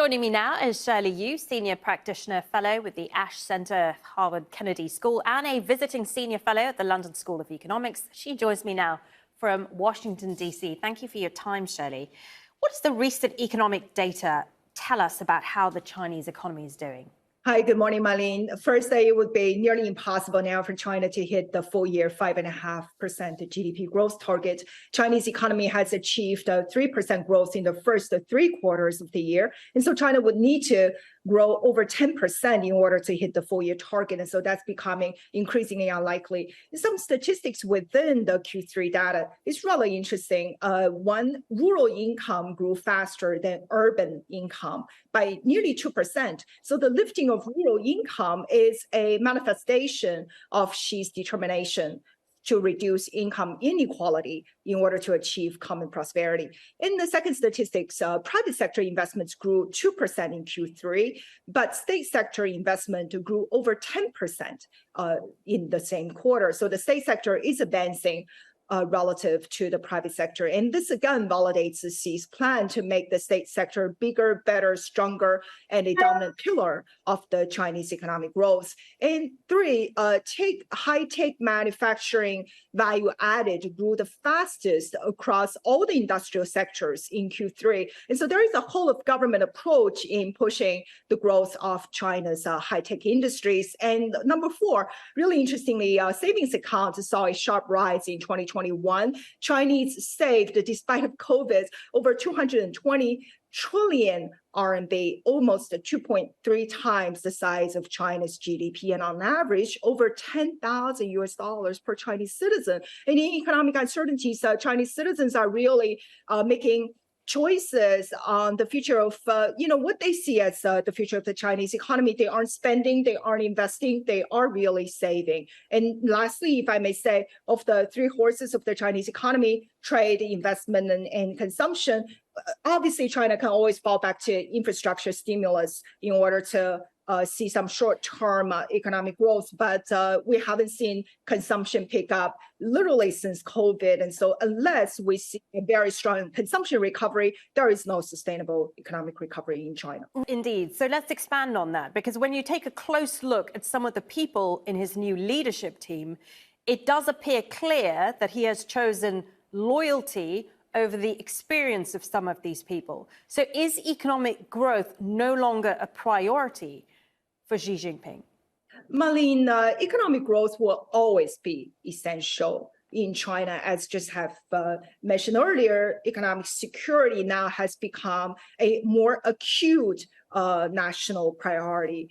Joining me now is Shirley Yu, Senior Practitioner Fellow with the Ash Center, Harvard Kennedy School, and a visiting Senior Fellow at the London School of Economics. She joins me now from Washington, D.C. Thank you for your time, Shirley. What does the recent economic data tell us about how the Chinese economy is doing? Hi, good morning, Marlene. First, it would be nearly impossible now for China to hit the full year 5.5% GDP growth target. Chinese economy has achieved 3% growth in the first 3 quarters of the year. And so China would need to grow over 10% in order to hit the full year target. And so that's becoming increasingly unlikely. Some statistics within the Q3 data is really interesting. One, rural income grew faster than urban income by nearly 2%. So the lifting of rural income is a manifestation of Xi's determination to reduce income inequality in order to achieve common prosperity. In the second statistics, private sector investments grew 2% in Q3, but state sector investment grew over 10% in the same quarter. So the state sector is advancing relative to the private sector. And this again validates Xi's plan to make the state sector bigger, better, stronger, and a dominant pillar of the Chinese economic growth. And 3, high-tech manufacturing value added grew the fastest across all the industrial sectors in Q3. And so there is a whole of government approach in pushing the growth of China's high-tech industries. And number 4, really interestingly, savings accounts saw a sharp rise in 2021. Chinese saved, despite of COVID, over 220 trillion RMB, almost 2.3 times the size of China's GDP, and on average, over $10,000 per Chinese citizen. And in economic uncertainties, Chinese citizens are really making choices on the future of, what they see as the future of the Chinese economy. They aren't spending, they aren't investing, they are really saving. And lastly, if I may say, of the 3 horses of the Chinese economy, trade, investment, and consumption, obviously China can always fall back to infrastructure stimulus in order to see some short-term economic growth, but we haven't seen consumption pick up literally since COVID. And so unless we see a very strong consumption recovery, there is no sustainable economic recovery in China. Indeed. So let's expand on that, because when you take a close look at some of the people in his new leadership team, it does appear clear that he has chosen loyalty over the experience of some of these people. So is economic growth no longer a priority for Xi Jinping? Marlene, economic growth will always be essential in China. As just have mentioned earlier, economic security now has become a more acute national priority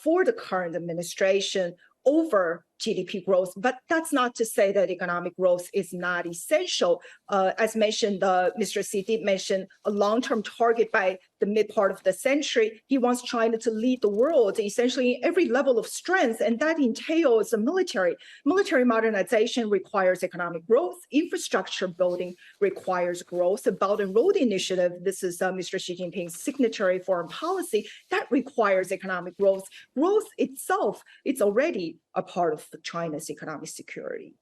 for the current administration over GDP growth. But that's not to say that economic growth is not essential. As mentioned, Mr. Xi did mention a long-term target by the mid part of the century. He wants China to lead the world, essentially every level of strength, and that entails a military. Military modernization requires economic growth. Infrastructure building requires growth. The Belt and Road Initiative, this is Mr. Xi Jinping's signatory foreign policy, that requires economic growth. Growth itself, it's already a part of China's economic security.